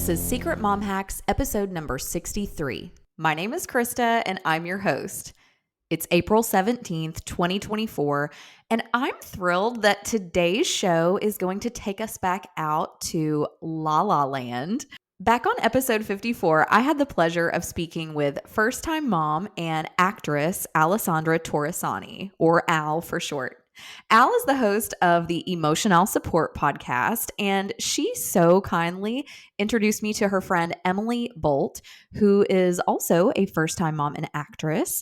This is Secret Mom Hacks, episode number 63. My name is Krista, and I'm your host. It's April 17th, 2024, and I'm thrilled that today's show is going to take us back out to La La Land. Back on episode 54, I had the pleasure of speaking with first-time mom and actress Alessandra Torresani, or Al for short. Al is the host of the Emotional Support podcast, and she so kindly introduced me to her friend Emily Bolt, who is also a first-time mom and actress.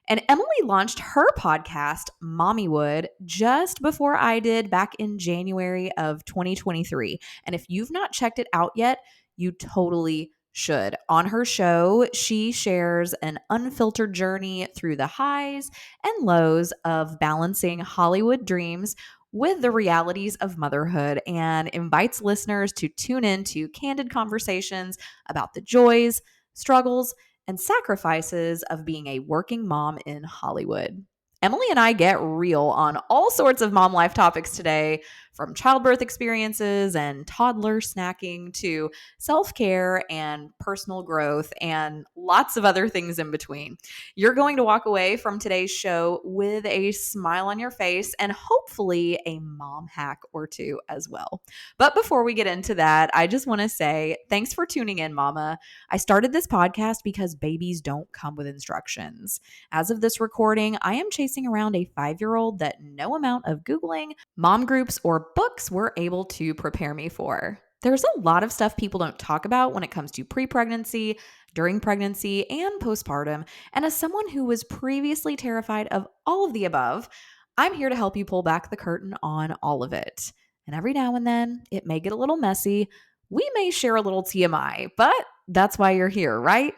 And Emily launched her podcast, Mommywood, just before I did back in January of 2023. And if you've not checked it out yet, you totally should. On her show, she shares an unfiltered journey through the highs and lows of balancing Hollywood dreams with the realities of motherhood and invites listeners to tune into candid conversations about the joys, struggles, and sacrifices of being a working mom in Hollywood. Emily and I get real on all sorts of mom life topics today, from childbirth experiences and toddler snacking to self-care and personal growth and lots of other things in between. You're going to walk away from today's show with a smile on your face and hopefully a mom hack or two as well. But before we get into that, I just want to say thanks for tuning in, Mama. I started this podcast because babies don't come with instructions. As of this recording, I am chasing around a 5-year-old that no amount of Googling, mom groups, or books were able to prepare me for. There's a lot of stuff people don't talk about when it comes to pre-pregnancy, during pregnancy, and postpartum. And as someone who was previously terrified of all of the above, I'm here to help you pull back the curtain on all of it. And every now and then, it may get a little messy. We may share a little TMI, but that's why you're here, right?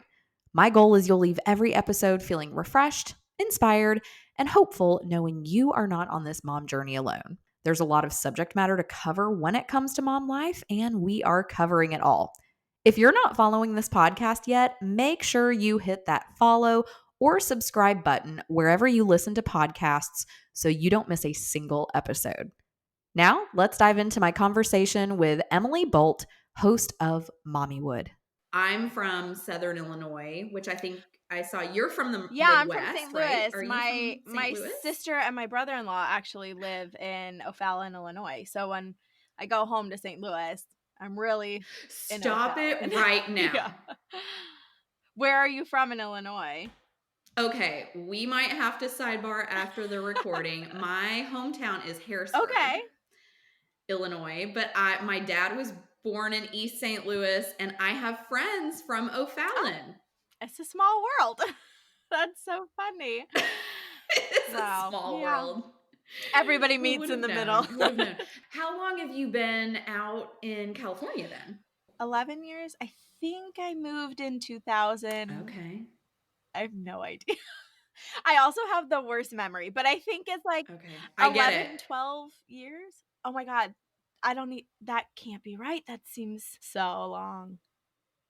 My goal is you'll leave every episode feeling refreshed, inspired, and hopeful, knowing you are not on this mom journey alone. There's a lot of subject matter to cover when it comes to mom life, and we are covering it all. If you're not following this podcast yet, make sure you hit that follow or subscribe button wherever you listen to podcasts so you don't miss a single episode. Now, let's dive into my conversation with Emily Bolt, host of Mommywood. I'm from Southern Illinois, which I think I saw. You're from the Midwest, I'm from St. Louis. right? Are my you from St. Louis? sister and my brother-in-law actually live in O'Fallon, Illinois. So when I go home to St. Louis, I'm really Stop it right now. Yeah. Where are you from in Illinois? Okay, we might have to sidebar after the recording. My hometown is Harrisburg, Illinois, but my dad was born in East St. Louis, and I have friends from O'Fallon. Oh, it's a small world. That's so funny. It's a small world. Everybody meets in the middle. How long have you been out in California then? 11 years. I think I moved in 2000. Okay. I have no idea. I also have the worst memory, but I think it's like 12 years. Oh my God. That can't be right. That seems so long.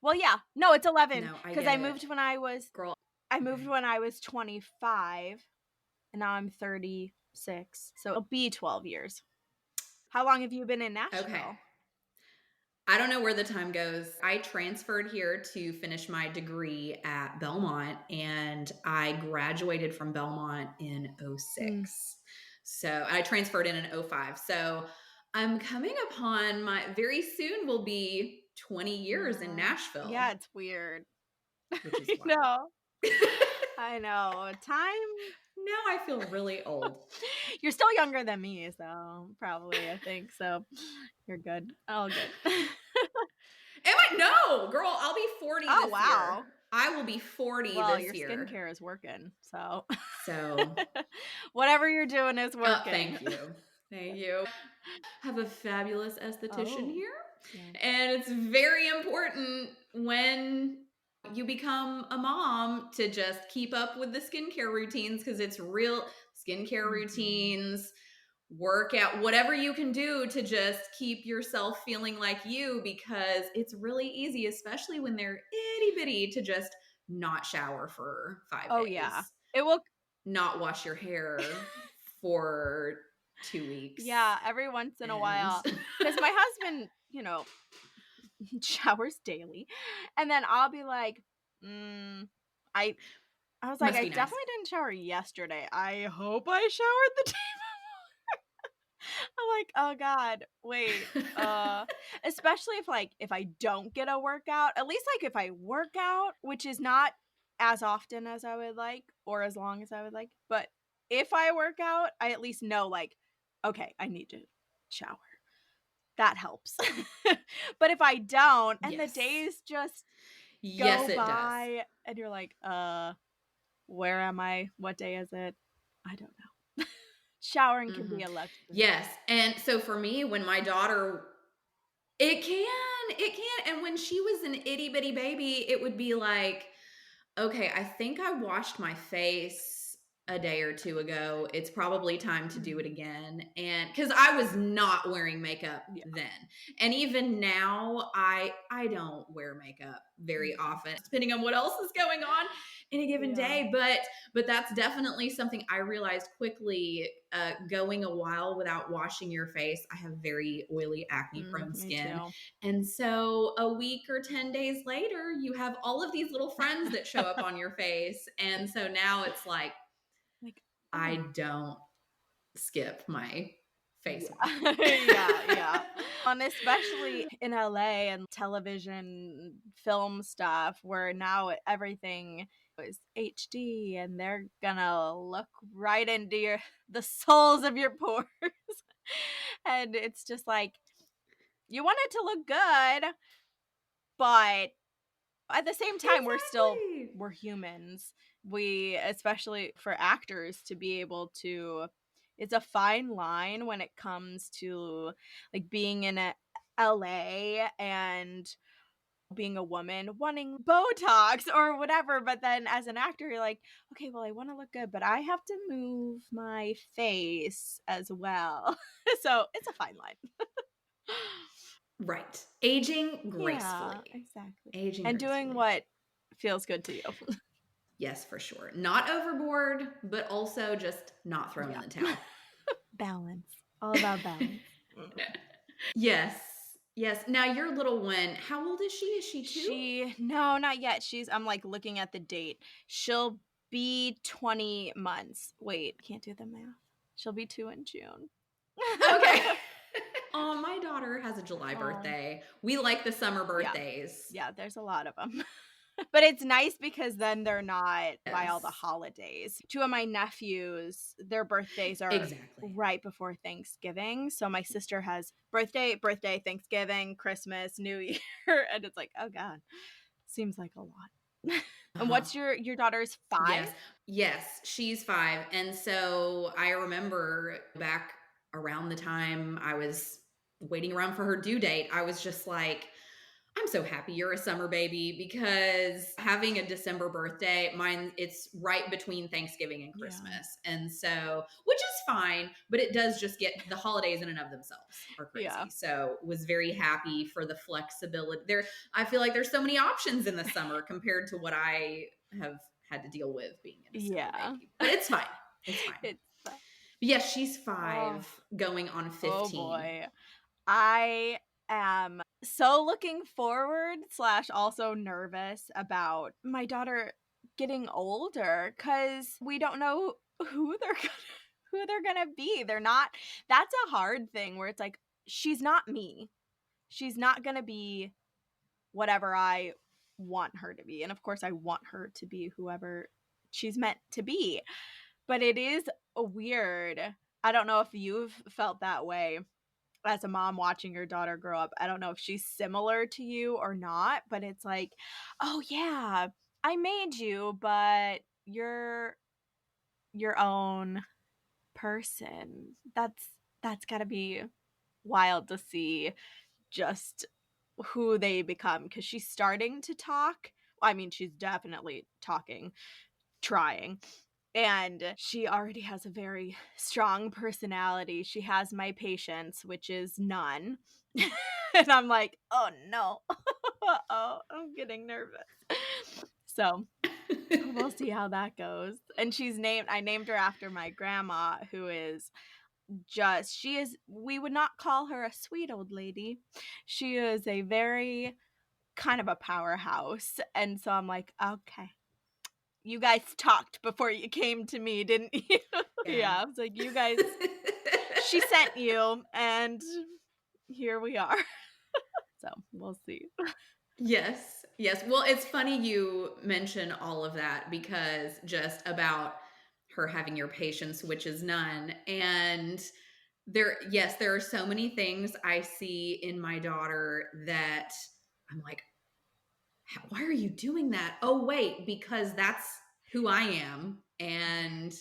Well, yeah. No, it's 11 because I moved when I was when I was 25 and now I'm 36. So it'll be 12 years. How long have you been in Nashville? Okay. I don't know where the time goes. I transferred here to finish my degree at Belmont, and I graduated from Belmont in 06. So I transferred in 05. So I'm coming upon very soon will be 20 years in Nashville. Yeah, it's weird. Which is I know. Time. Now I feel really old. You're still younger than me, so probably, I think. So you're good. All good. Am I? No, girl, I'll be 40 this year. I will be 40 this year. Well, your skincare is working, so whatever you're doing is working. Thank you. Have a fabulous esthetician here. Yeah. And it's very important when you become a mom to just keep up with the skincare routines, because it's real skincare routines, workout, whatever you can do to just keep yourself feeling like you, because it's really easy, especially when they're itty bitty, to just not shower for 5 days. Oh yeah. It will not wash your hair for 2 weeks. Yeah, every once in a while. Because my husband, showers daily. And then I'll be like, I was like, Must I be nice. definitely didn't shower yesterday. I hope I showered the day I'm like, oh God, wait. Especially if I don't get a workout, at least like if I work out, which is not as often as I would like or as long as I would like, but if I work out, I at least know like, okay, I need to shower. That helps. But if I don't, and the Yes. days just Yes, go it does. by and you're like, where am I? What day is it? I don't know. Showering can be a luxury. Yes. And so for me, when my daughter, it can. And when she was an itty bitty baby, it would be like, okay, I think I washed my face a day or two ago. It's probably time to do it again. And because I was not wearing makeup then. And even now, I don't wear makeup very often, depending on what else is going on in a given day. But that's definitely something I realized quickly, going a while without washing your face. I have very oily, acne prone skin. Too. And so a week or 10 days later, you have all of these little friends that show up on your face. And so now it's like I don't skip my face wash. Yeah. And especially in LA and television, film stuff, where now everything is HD and they're gonna look right into the soles of your pores. And it's just like, you want it to look good, but at the same time, we're humans. We, especially for actors, to be able to, it's a fine line when it comes to like being in LA and being a woman wanting Botox or whatever. But then as an actor, you're like, okay, well, I want to look good, but I have to move my face as well. So it's a fine line. Right. Aging gracefully. Yeah, exactly. Aging and gracefully. doing what feels good to you. Yes, for sure. Not overboard, but also just not thrown in the towel. Balance. All about balance. Yes. Yes. Now your little one, how old is she? Is she 2? No, not yet. I'm like looking at the date. She'll be 20 months. Wait, can't do the math. She'll be 2 in June. Okay. Oh, my daughter has a July birthday. We like the summer birthdays. Yeah, there's a lot of them. But it's nice because then they're not by all the holidays. 2 of my nephews, their birthdays are right before Thanksgiving. So my sister has birthday, Thanksgiving, Christmas, New Year. And it's like, oh God, seems like a lot. And what's your daughter's 5? Yes, she's 5. And so I remember back around the time I was waiting around for her due date, I was just like, I'm so happy you're a summer baby, because having a December birthday, it's right between Thanksgiving and Christmas. And so, which is fine, but it does just get, the holidays in and of themselves are crazy. So was very happy for the flexibility there. I feel like there's so many options in the summer compared to what I have had to deal with being in a summer baby. But it's fine. It's fine. But yes, she's 5 going on 15. Oh boy. I am so looking forward / also nervous about my daughter getting older, because we don't know who they're gonna be. They're not. That's a hard thing where it's like, she's not me. She's not gonna be whatever I want her to be, and of course I want her to be whoever she's meant to be. But it is weird. I don't know if you've felt that way as a mom watching your daughter grow up. I don't know if she's similar to you or not, but it's like, oh yeah, I made you, but you're your own person. That's gotta be wild to see just who they become, because she's starting to talk. I mean, she's definitely talking, trying. And she already has a very strong personality. She has my patience, which is none. And I'm like, oh no. Uh-oh, I'm getting nervous. So we'll see how that goes. And I named her after my grandma, who is we would not call her a sweet old lady. She is a very kind of a powerhouse. And so I'm like, okay, you guys talked before you came to me, didn't you? Yeah, I was like, you guys, she sent you, and here we are. So we'll see. Yes. Yes. Well, it's funny you mention all of that because just about her having your patience, which is none. And yes, there are so many things I see in my daughter that I'm like, why are you doing that? Oh, wait, because that's who I am. And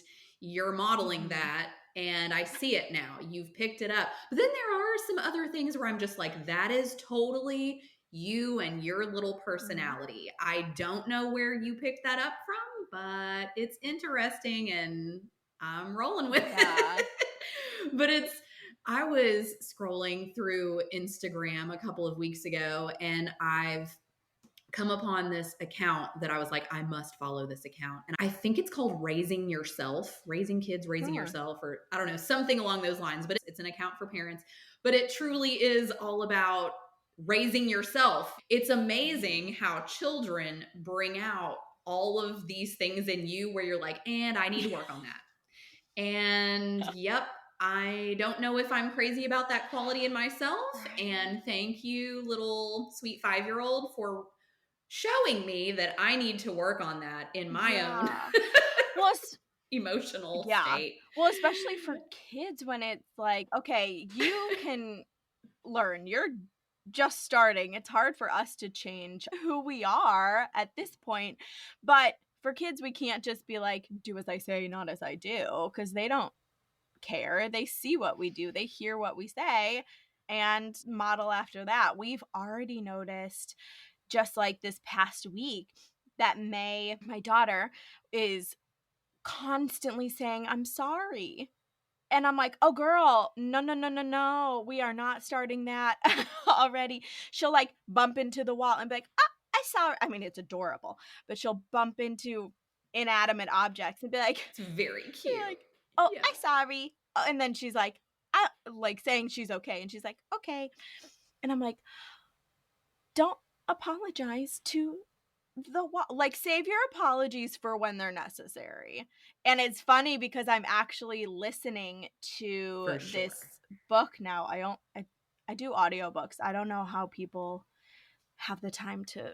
you're modeling that. And I see it now. You've picked it up. But then there are some other things where I'm just like, that is totally you and your little personality. I don't know where you picked that up from, but it's interesting and I'm rolling with it. But I was scrolling through Instagram a couple of weeks ago and I've come upon this account that I was like, I must follow this account. And I think it's called Raising Yourself, Raising Kids, Raising Yourself, or I don't know, something along those lines. But it's an account for parents. But it truly is all about raising yourself. It's amazing how children bring out all of these things in you where you're like, and I need to work on that. And yep, I don't know if I'm crazy about that quality in myself. And thank you, little sweet 5-year-old, for showing me that I need to work on that in my own emotional state. Well, especially for kids when it's like, okay, you can learn. You're just starting. It's hard for us to change who we are at this point. But for kids, we can't just be like, do as I say, not as I do, because they don't care. They see what we do, they hear what we say, and model after that. We've already noticed, just like this past week, that May, my daughter, is constantly saying, I'm sorry. And I'm like, oh, girl, no. We are not starting that already. She'll like bump into the wall and be like, oh, I saw her. I mean, it's adorable, but she'll bump into inanimate objects and be like, it's very cute. Like, oh, yeah. I'm sorry. And then she's like, like saying she's okay. And she's like, okay. And I'm like, don't apologize to like, save your apologies for when they're necessary. And it's funny because I'm actually listening to this book now. I do audiobooks. I don't know how people have the time to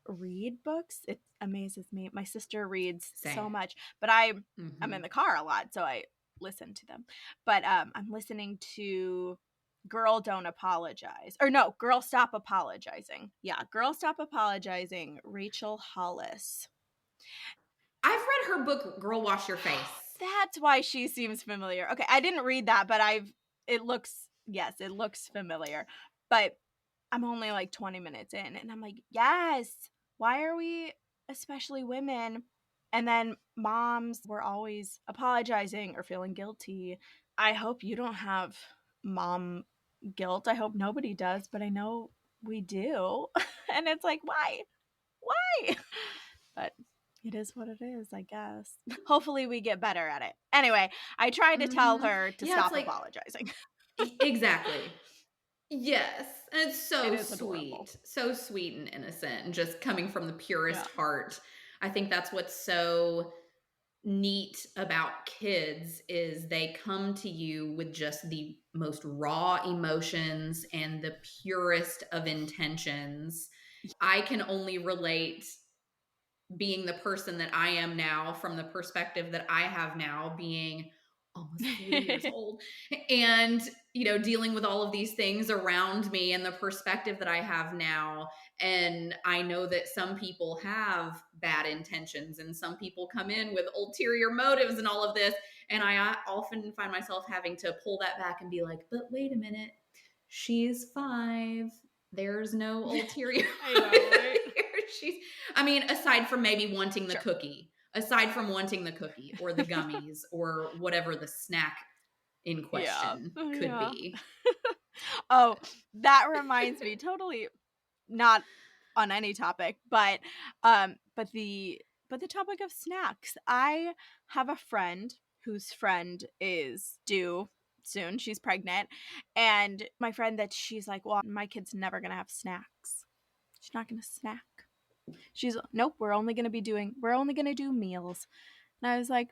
read books. It amazes me. My sister reads so much, but I'm in the car a lot, so I listen to them. But I'm listening to Girl Don't Apologize. Or no, Girl Stop Apologizing. Yeah, Girl Stop Apologizing, Rachel Hollis. I've read her book, Girl Wash Your Face. That's why she seems familiar. Okay, I didn't read that, but it looks familiar. But I'm only like 20 minutes in, and I'm like, yes, why are we, especially women, and then moms, we're always apologizing or feeling guilty. I hope you don't have mom guilt. I hope nobody does, but I know we do. And it's like, why? But it is what it is, I guess. Hopefully we get better at it. Anyway, I tried to tell her to stop apologizing. Exactly. Yes. And it's so sweet. So sweet and innocent and just coming from the purest heart. I think that's what's so neat about kids is they come to you with just the most raw emotions and the purest of intentions. I can only relate being the person that I am now from the perspective that I have now, being almost 40 years old and, dealing with all of these things around me and the perspective that I have now. And I know that some people have bad intentions and some people come in with ulterior motives and all of this. And I often find myself having to pull that back and be like, but wait a minute, she's 5. There's no ulterior. I know, right? Aside from maybe wanting the cookie, or the gummies or whatever the snack in question could be. Oh, that reminds me, totally not on any topic, but the topic of snacks. I have a friend whose friend is due soon. She's pregnant. And my friend that she's like, well, my kid's never going to have snacks. She's not going to snack. She's, nope, we're only going to do meals. And I was like,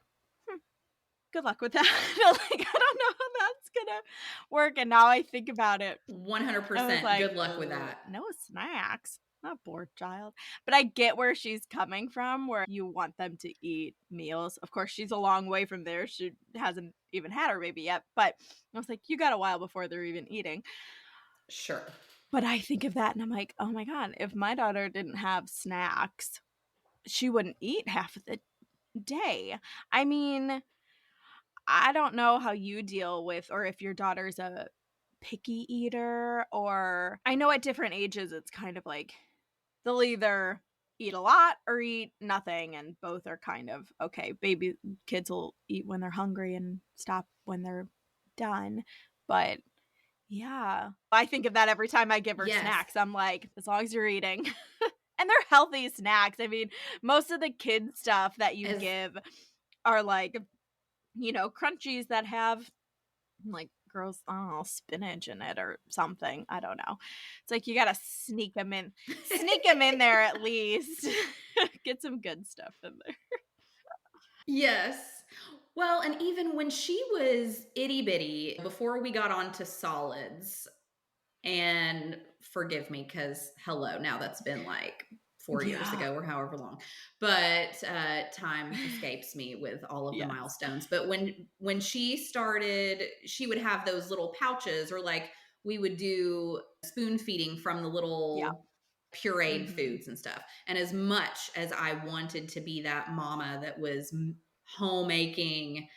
good luck with that. Like, I don't know how that's going to work. And now I think about it. 100%. Like, good luck with that. No snacks. Not bored, child. But I get where she's coming from, where you want them to eat meals. Of course, she's a long way from there. She hasn't even had her baby yet. But I was like, you got a while before they're even eating. Sure. But I think of that and I'm like, oh my God, if my daughter didn't have snacks, she wouldn't eat half of the day. I mean, I don't know how you deal with, or if your daughter's a picky eater, or I know at different ages it's kind of like they'll either eat a lot or eat nothing, and both are kind of okay. Baby kids will eat when they're hungry and stop when they're done. But yeah, I think of that every time I give her snacks. I'm like, as long as you're eating. And they're healthy snacks. I mean, most of the kid stuff that you give are like, crunchies that have like girls, I don't know, spinach in it or something. I don't know. It's like you gotta sneak them in there at least. Get some good stuff in there. Yes. Well, and even when she was itty bitty, before we got onto solids, and forgive me because hello, now that's been like 4 years ago or however long, but time escapes me with all of the milestones. But when she started, she would have those little pouches, or like we would do spoon feeding from the little pureed foods and stuff. And as much as I wanted to be that mama that was homemaking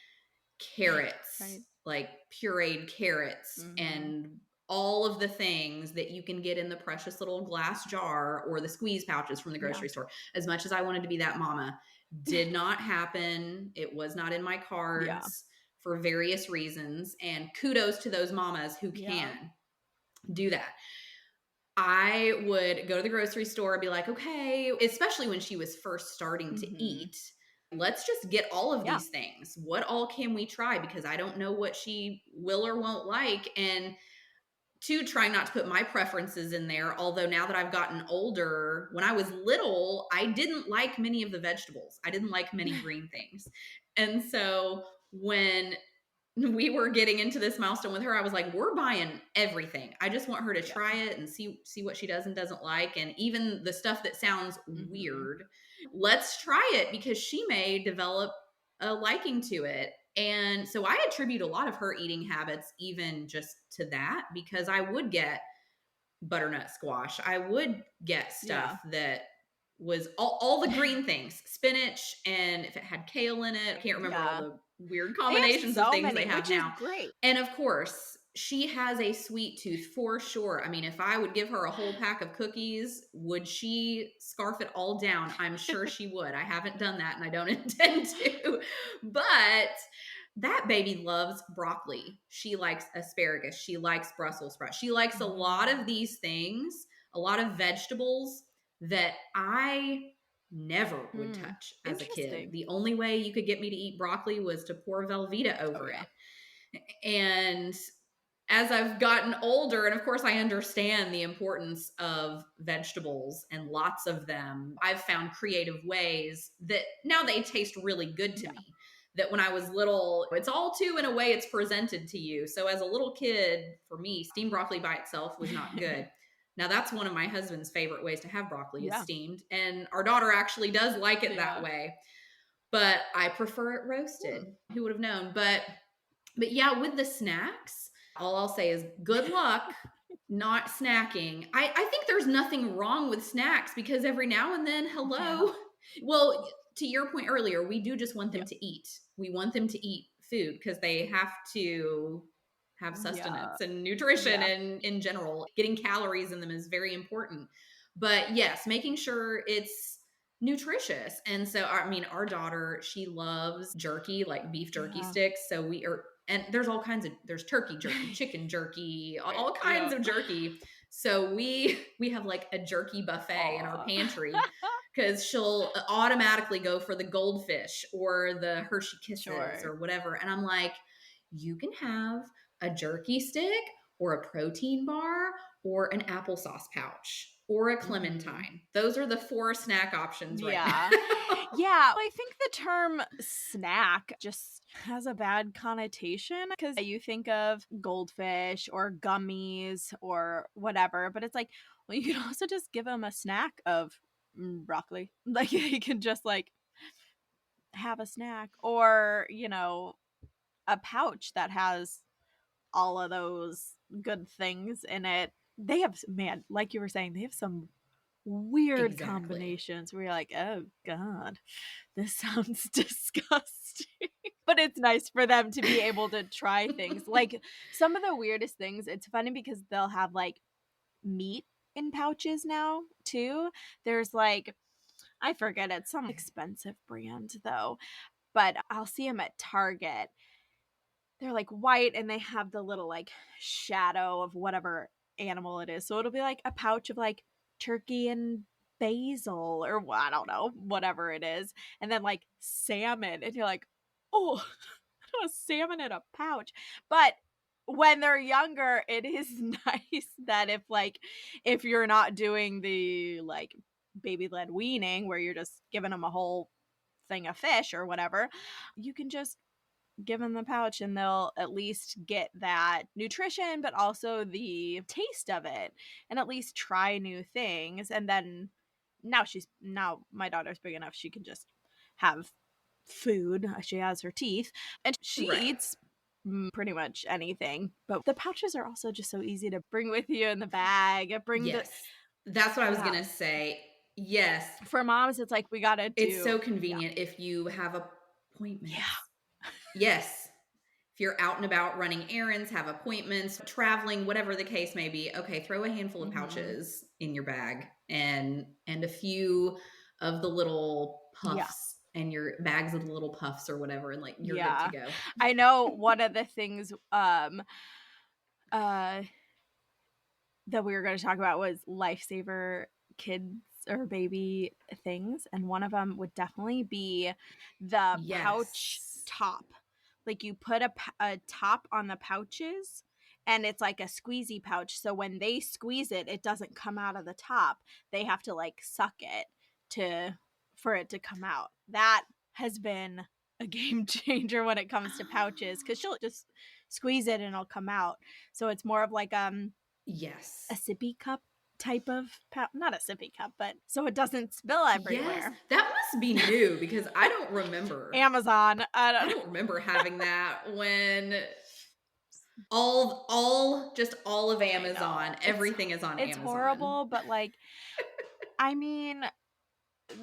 carrots, like pureed carrots and all of the things that you can get in the precious little glass jar or the squeeze pouches from the grocery store. As much as I wanted to be that mama, did not happen. It was not in my cards for various reasons. And kudos to those mamas who can do that. I would go to the grocery store and be like, okay, especially when she was first starting to eat, let's just get all of these things. What all can we try? Because I don't know what she will or won't like. And two, trying not to put my preferences in there. Although now that I've gotten older, when I was little, I didn't like many of the vegetables. I didn't like many green things. And so when we were getting into this milestone with her, I was like, we're buying everything. I just want her to try it and see what she does and doesn't like. And even the stuff that sounds weird, let's try it, because she may develop a liking to it. And so I attribute a lot of her eating habits even just to that, because I would get butternut squash. I would get stuff that was all the green things, spinach, and if it had kale in it, I can't remember all the weird combinations of things they have now. Great. And of course, she has a sweet tooth for sure. I mean, if I would give her a whole pack of cookies, would she scarf it all down? I'm sure she would. I haven't done that and I don't intend to. But that baby loves broccoli. She likes asparagus. She likes Brussels sprouts. She likes a lot of these things, a lot of vegetables that I never would touch as a kid. The only way you could get me to eat broccoli was to pour Velveeta over it. And as I've gotten older, and of course I understand the importance of vegetables and lots of them, I've found creative ways that now they taste really good to me. That when I was little, it's all too in a way it's presented to you. So as a little kid, for me, steamed broccoli by itself was not good. Now that's one of my husband's favorite ways to have broccoli is steamed. And our daughter actually does like it that way. But I prefer it roasted. Who would have known? But yeah, with the snacks, all I'll say is good luck not snacking. I think there's nothing wrong with snacks, because every now and then, well, to your point earlier, we do just want them to eat. We want them to eat food because they have to have sustenance and nutrition, and in general, getting calories in them is very important. But yes, making sure it's nutritious. And so, I mean, our daughter, she loves jerky, like beef jerky sticks. So and there's all kinds of, there's turkey jerky, chicken jerky, all kinds of jerky. So we have like a jerky buffet in our pantry, because she'll automatically go for the goldfish or the Hershey Kisses or whatever. And I'm like, you can have a jerky stick or a protein bar or an applesauce pouch or a clementine. Those are the 4 snack options right now. Yeah. I think the term snack just has a bad connotation because you think of goldfish or gummies or whatever, but it's like, well, you can also just give them a snack of broccoli. Like you can just like have a snack or, a pouch that has all of those good things in it. They have, man, like you were saying, they have some weird combinations where you're like, oh God, this sounds disgusting. But it's nice for them to be able to try things. Like some of the weirdest things, it's funny because they'll have like meat in pouches now too. There's like, I forget, it's some expensive brand though, but I'll see them at Target. They're like white and they have the little like shadow of whatever animal it is. So it'll be like a pouch of like turkey and basil or I don't know, whatever it is. And then like salmon. And you're like, oh, I don't want salmon in a pouch. But when they're younger, it is nice that if you're not doing the like baby led weaning where you're just giving them a whole thing of fish or whatever, you can just give them the pouch and they'll at least get that nutrition but also the taste of it and at least try new things. And then now my daughter's big enough she can just have food. She has her teeth and she eats pretty much anything, but the pouches are also just so easy to bring with you in the bag. That's what I was gonna say. Yes, for moms it's like we gotta do, it's so convenient if you have appointments. Yeah. Yes. If you're out and about running errands, have appointments, traveling, whatever the case may be, okay, throw a handful of pouches in your bag and a few of the little puffs and your bags of the little puffs or whatever, and like you're good to go. I know one of the things that we were going to talk about was lifesaver kids or baby things, and one of them would definitely be the pouch top. Like you put a top on the pouches and it's like a squeezy pouch, so when they squeeze it, it doesn't come out of the top. They have to like suck it for it to come out. That has been a game changer when it comes to pouches because she'll just squeeze it and it'll come out. So it's more of like yes, a sippy cup type of not a sippy cup, but so it doesn't spill everywhere. Yes, that must be new because I don't remember Amazon. I don't remember having that when all of Amazon, everything is on Amazon. It's horrible, but like I mean,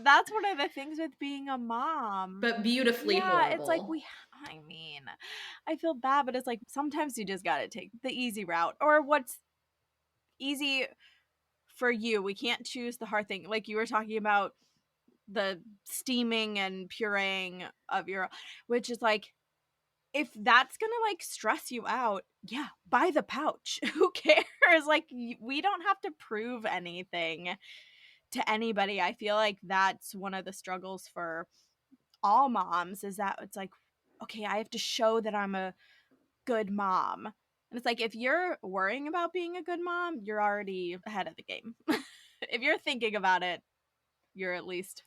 that's one of the things with being a mom. But beautifully horrible. It's like I feel bad, but it's like sometimes you just gotta take the easy route or what's easy for you. We can't choose the hard thing. Like you were talking about the steaming and pureeing of which is like, if that's gonna like stress you out, yeah, buy the pouch. Who cares? Like we don't have to prove anything to anybody. I feel like that's one of the struggles for all moms is that it's like, okay, I have to show that I'm a good mom. And it's like, if you're worrying about being a good mom, you're already ahead of the game. If you're thinking about it, you're at least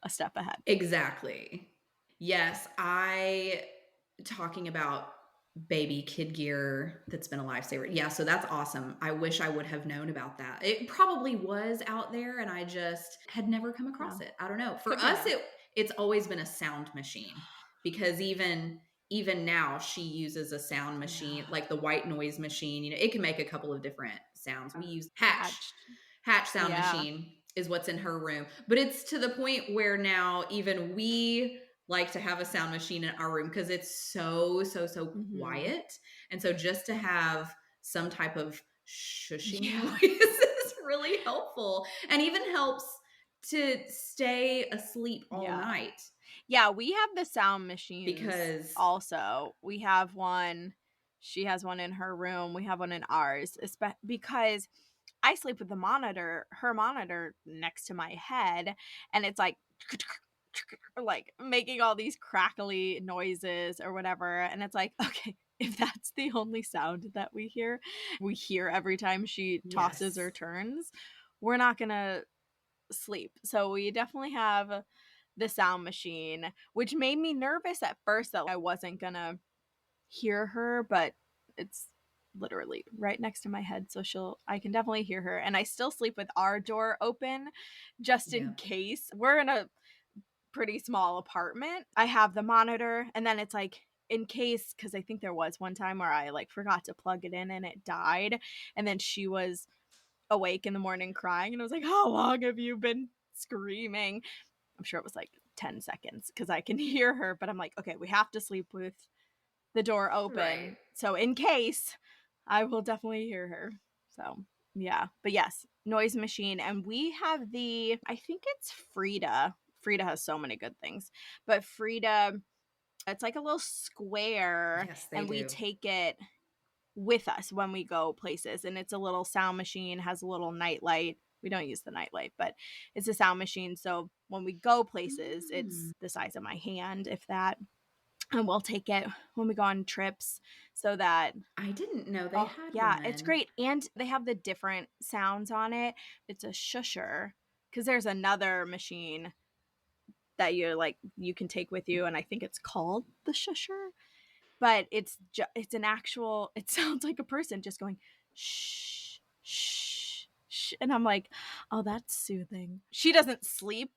a step ahead. Exactly. Yes, talking about baby kid gear that's been a lifesaver. Yeah, so that's awesome. I wish I would have known about that. It probably was out there and I just had never come across it. I don't know. For us, it's always been a sound machine because even now she uses a sound machine, like the white noise machine. You know, it can make a couple of different sounds. We use Hatch sound machine is what's in her room. But it's to the point where now even we like to have a sound machine in our room because it's so quiet. And so just to have some type of shushing noise is really helpful and even helps to stay asleep all night. Yeah, we have the sound machines because also we have one. She has one in her room. We have one in ours because I sleep with her monitor next to my head, and it's like making all these crackly noises or whatever. And it's like, okay, if that's the only sound that we hear every time she tosses or turns, we're not gonna sleep. So we definitely have the sound machine, which made me nervous at first that I wasn't gonna hear her, but it's literally right next to my head, so I can definitely hear her. And I still sleep with our door open just in case. We're in a pretty small apartment. I have the monitor, and then it's like in case, because I think there was one time where I like forgot to plug it in and it died, and then she was awake in the morning crying, and I was like, how long have you been screaming? I'm sure it was like 10 seconds because I can hear her, but I'm like, okay, we have to sleep with the door open. Right. So in case, I will definitely hear her. So yeah, but yes, noise machine. And we have I think it's Frida. Frida has so many good things, but Frida, it's like a little square. Yes, and we take it with us when we go places. And it's a little sound machine, has a little night light. We don't use the night light, but it's a sound machine. So when we go places, it's the size of my hand, if that. And we'll take it when we go on trips so that I didn't know they had yeah, one. It's great. And they have the different sounds on it. It's a shusher, because there's another machine that you can take with you, and I think it's called the shusher, but it's an actual, it sounds like a person just going shh, shh, shh. And I'm like, oh, that's soothing. She doesn't sleep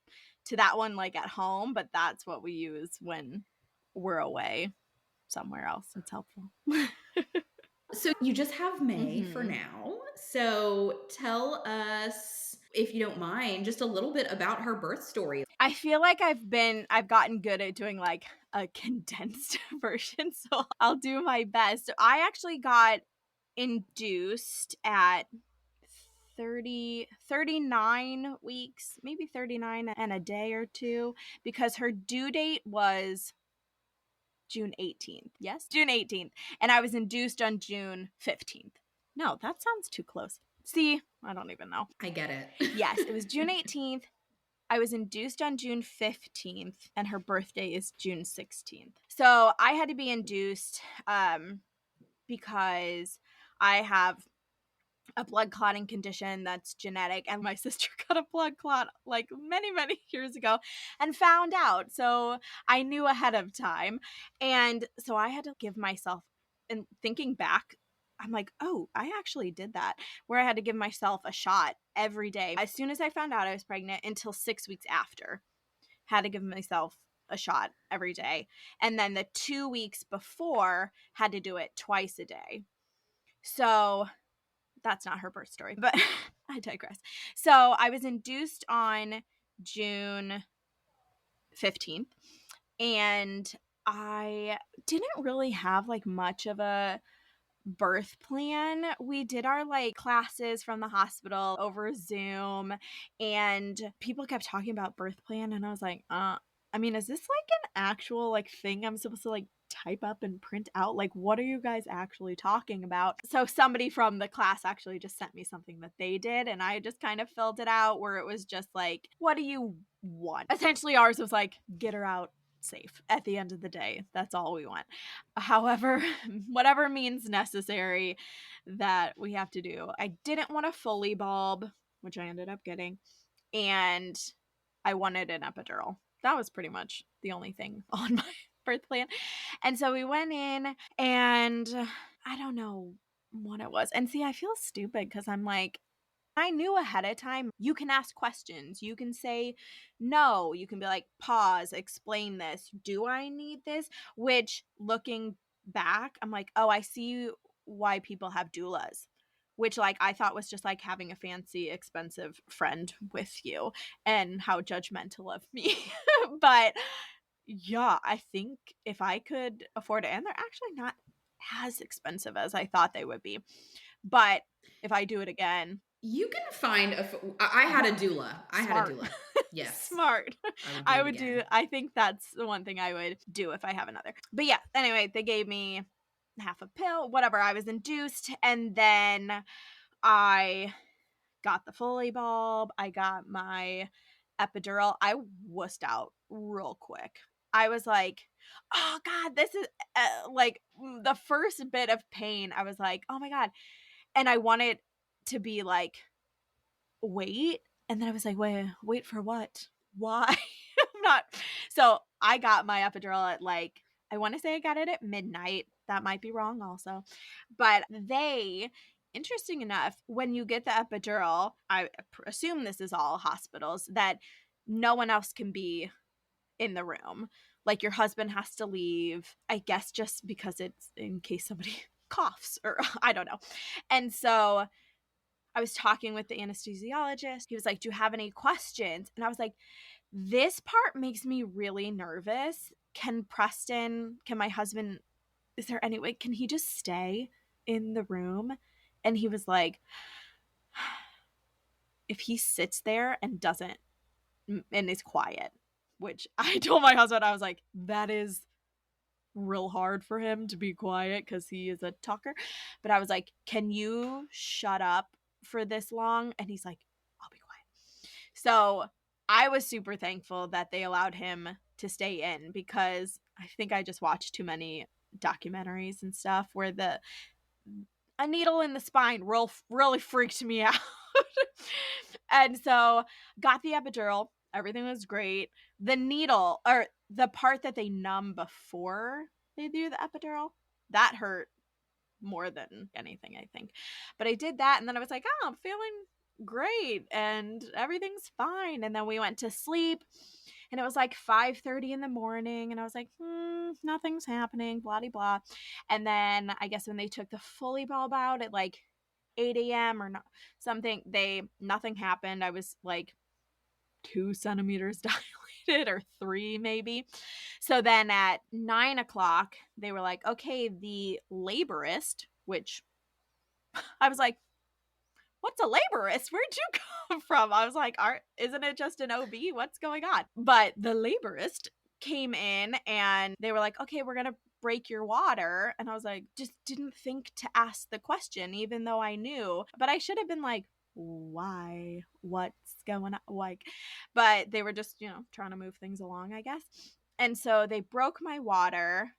to that one like at home, but that's what we use when we're away somewhere else. It's helpful. So you just have May for now. So tell us, if you don't mind, just a little bit about her birth story. I feel like I've gotten good at doing like a condensed version, so I'll do my best. I actually got induced at 39 weeks, maybe 39 and a day or two, because her due date was June 18th. Yes, June 18th. And I was induced on June 15th. No, that sounds too close. See, I don't even know. I get it. Yes, it was June 18th. I was induced on June 15th, and her birthday is June 16th. So I had to be induced because I have a blood clotting condition that's genetic, and my sister got a blood clot like many years ago and found out, so I knew ahead of time. And so I had to give myself, and thinking back, I'm like, oh, I actually did that, where I had to give myself a shot every day as soon as I found out I was pregnant until 6 weeks after. Had to give myself a shot every day, and then the 2 weeks before had to do it twice a day. So that's not her birth story, but I digress. So I was induced on June 15th, and I didn't really have like much of a birth plan. We did our like classes from the hospital over Zoom, and people kept talking about birth plan, and I was like, I mean, is this like an actual like thing I'm supposed to like type up and print out? Like, what are you guys actually talking about? So somebody from the class actually just sent me something that they did, and I just kind of filled it out, where it was just like, what do you want? Essentially ours was like, get her out safe at the end of the day. That's all we want. However, whatever means necessary that we have to do. I didn't want a Foley bulb, which I ended up getting, and I wanted an epidural. That was pretty much the only thing on my birth plan. And so we went in, and I don't know what it was. And see, I feel stupid because I'm like, I knew ahead of time, you can ask questions. You can say no. You can be like, pause, explain this. Do I need this? Which, looking back, I'm like, oh, I see why people have doulas. Which, like, I thought was just like having a fancy, expensive friend with you, and how judgmental of me. But yeah, I think if I could afford it, and they're actually not as expensive as I thought they would be. But if I do it again, you can find I had a doula. I had a doula. Yes. Smart. I would do I think that's the one thing I would do if I have another. But yeah, anyway, they gave me half a pill, whatever. I was induced, and then I got the Foley bulb. I got my epidural. I wussed out real quick. I was like, oh God, this is like the first bit of pain. I was like, oh my God. And I wanted to be like, wait. And then I was like, wait for what? Why? I'm not. So I got my epidural at like, I want to say I got it at midnight. That might be wrong also. But interesting enough, when you get the epidural, I assume this is all hospitals, that no one else can be in the room. Like your husband has to leave, I guess just because it's in case somebody coughs or I don't know. And so I was talking with the anesthesiologist. He was like, do you have any questions? And I was like, this part makes me really nervous. Can my husband, is there any way, can he just stay in the room? And he was like, if he sits there and doesn't, and is quiet, which I told my husband, I was like, that is real hard for him to be quiet because he is a talker. But I was like, can you shut up for this long? And he's like, I'll be quiet. So I was super thankful that they allowed him to stay in, because I think I just watched too many documentaries and stuff where a needle in the spine really freaked me out. And so got the epidural. Everything was great. The needle, or the part that they numb before they do the epidural, that hurt more than anything, I think. But I did that, and then I was like, oh, I'm feeling great and everything's fine. And then we went to sleep, and it was like 5:30 in the morning, and I was like, nothing's happening, blah blah blah. And then I guess when they took the Foley bulb out at like 8 a.m. or something, nothing happened. I was like 2 centimeters dilated, or 3 maybe. So then at 9 o'clock, they were like, okay, the laborist, which I was like, what's a laborist? Where'd you come from? I was like, isn't it just an OB? What's going on? But the laborist came in and they were like, okay, we're going to break your water. And I was like, just didn't think to ask the question, even though I knew. But I should have been like, why? What's going on? Like, but they were just, trying to move things along, I guess. And so they broke my water,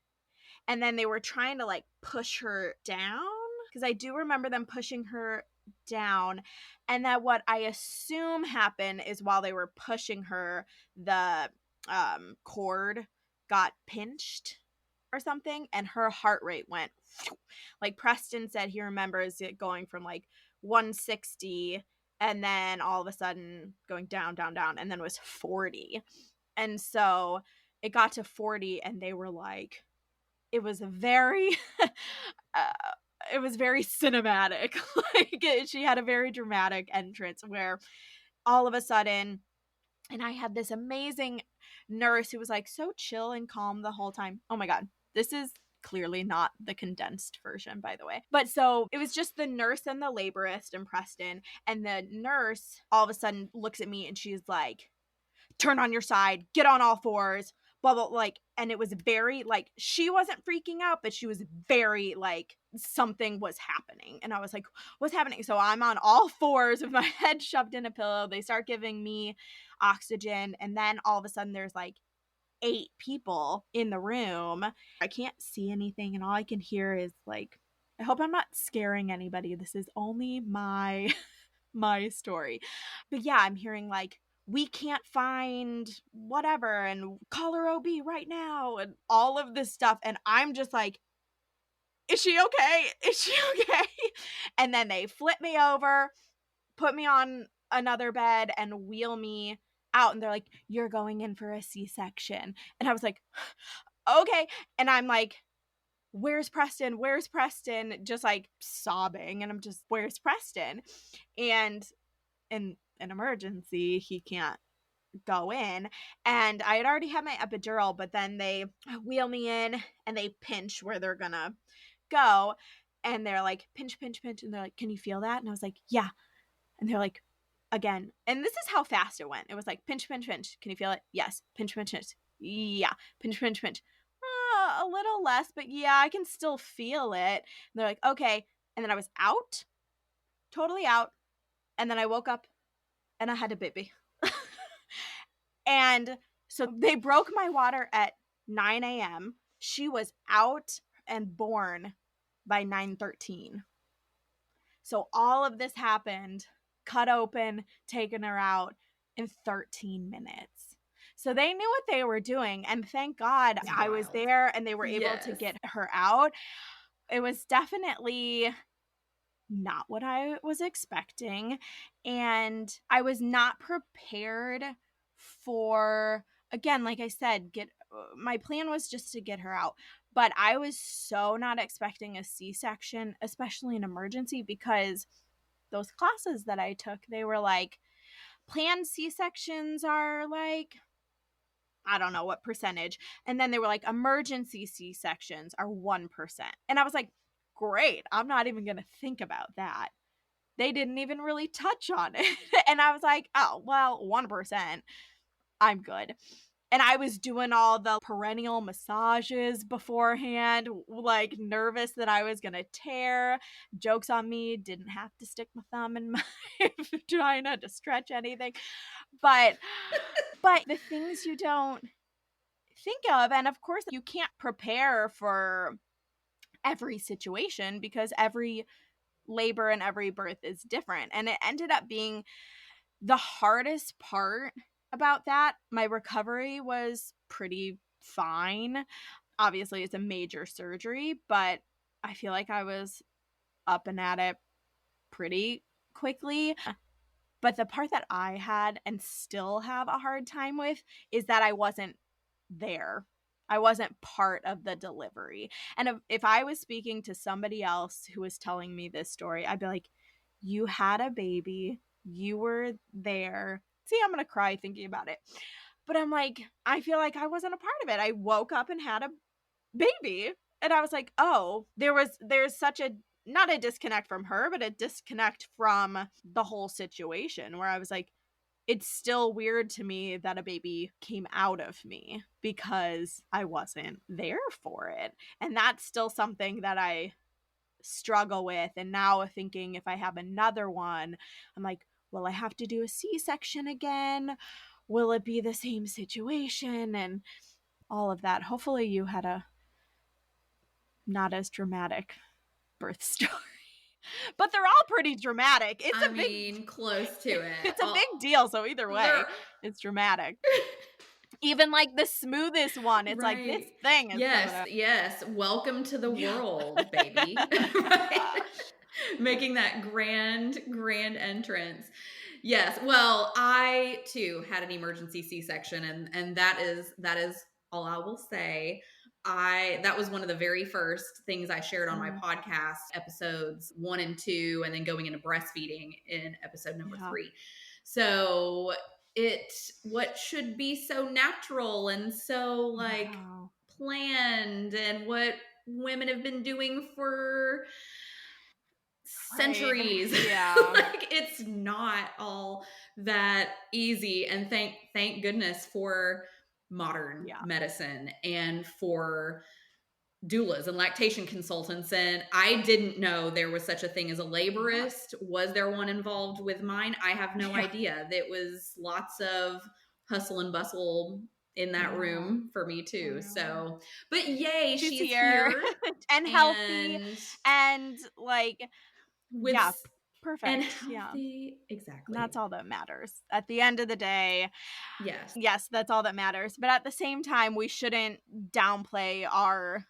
and then they were trying to like push her down, because I do remember them pushing her down. And that what I assume happened is while they were pushing her, the cord got pinched or something, and her heart rate went like Preston said he remembers it going from like 160 and then all of a sudden going down, and then was 40. And so it got to 40, and they were like, it was very it was very cinematic. Like she had a very dramatic entrance where all of a sudden, and I had this amazing nurse who was like so chill and calm the whole time. Oh my God, this is clearly not the condensed version, by the way. But so it was just the nurse and the laborist and Preston, and the nurse all of a sudden looks at me and she's like, turn on your side, get on all fours, blah, blah, like, and it was very, like, she wasn't freaking out, but she was very, like, something was happening. And I was like, what's happening? So I'm on all fours with my head shoved in a pillow. They start giving me oxygen. And then all of a sudden there's like 8 people in the room. I can't see anything. And all I can hear is like, I hope I'm not scaring anybody. This is only my story. But yeah, I'm hearing like, we can't find whatever, and call her OB right now, and all of this stuff. And I'm just like, is she okay? Is she okay? And then they flip me over, put me on another bed, and wheel me out. And they're like, you're going in for a C-section. And I was like, okay. And I'm like, where's Preston? Where's Preston? Just like sobbing. And I'm just, where's Preston? And in an emergency, he can't go in. And I had already had my epidural, but then they wheel me in and they pinch where they're gonna go, and they're like, pinch, pinch, pinch, and they're like, can you feel that? And I was like, yeah. And they're like, again. And this is how fast it went. It was like, pinch, pinch, pinch, can you feel it? Yes. Pinch, pinch, pinch, yeah. Pinch, pinch, pinch, a little less, but yeah, I can still feel it. And they're like, okay. And then I was out, totally out. And then I woke up and I had a baby. And so they broke my water at 9 a.m. She was out and born by 9:13. So all of this happened, cut open, taken her out in 13 minutes. So they knew what they were doing. And thank God I was there and they were able to get her out. It was definitely not what I was expecting. And I was not prepared for, again, like I said, my plan was just to get her out. But I was so not expecting a C-section, especially an emergency, because those classes that I took, they were like, planned C-sections are like, I don't know what percentage. And then they were like, emergency C-sections are 1%. And I was like, great. I'm not even going to think about that. They didn't even really touch on it. And I was like, oh, well, 1%. I'm good. And I was doing all the perennial massages beforehand, like nervous that I was going to tear. Joke's on me, didn't have to stick my thumb in my vagina to stretch anything. But the things you don't think of, and of course you can't prepare for every situation because every labor and every birth is different. And it ended up being the hardest part about that. My recovery was pretty fine. Obviously, it's a major surgery, but I feel like I was up and at it pretty quickly. But the part that I had and still have a hard time with is that I wasn't there. I wasn't part of the delivery. And if I was speaking to somebody else who was telling me this story, I'd be like, you had a baby, you were there. See, I'm going to cry thinking about it. But I'm like, I feel like I wasn't a part of it. I woke up and had a baby. And I was like, oh, there's such a, not a disconnect from her, but a disconnect from the whole situation where I was like, it's still weird to me that a baby came out of me because I wasn't there for it. And that's still something that I struggle with. And now thinking if I have another one, I'm like, will I have to do a C-section again? Will it be the same situation? And all of that. Hopefully you had a not as dramatic birth story. But they're all pretty dramatic. Close to it. It's a big deal. So either way, it's dramatic. Even like the smoothest one, it's right. Like this thing is yes. Welcome to the world, baby. Right? Making that grand entrance. Yes. Well, I too had an emergency C-section, and that is all I will say. That was one of the very first things I shared on my podcast, episodes 1 and 2, and then going into breastfeeding in episode number 3. So what should be so natural and so like planned, and what women have been doing for centuries. Right. Yeah. Like it's not all that easy. And thank goodness for modern medicine and for doulas and lactation consultants. And I didn't know there was such a thing as a laborist. Was there one involved with mine? I have no idea. There was lots of hustle and bustle in that room for me too. So, but yay, she's here and healthy and like perfect and healthy. Exactly. And that's all that matters at the end of the day. Yes, that's all that matters. But at the same time, we shouldn't downplay our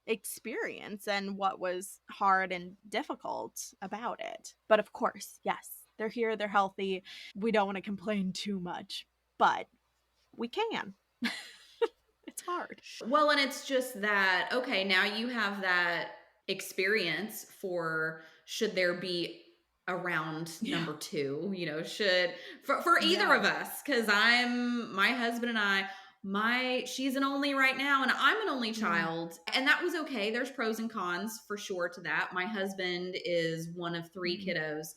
experience and what was hard and difficult about it. But of course, yes, they're here, they're healthy. We don't want to complain too much, but we can. It's hard. Well, and it's just that, okay, now you have that experience for should there be a round number 2, should for either of us, because my husband and I, she's an only right now and I'm an only child, and that was okay. There's pros and cons for sure to that. My husband is one of 3 kiddos,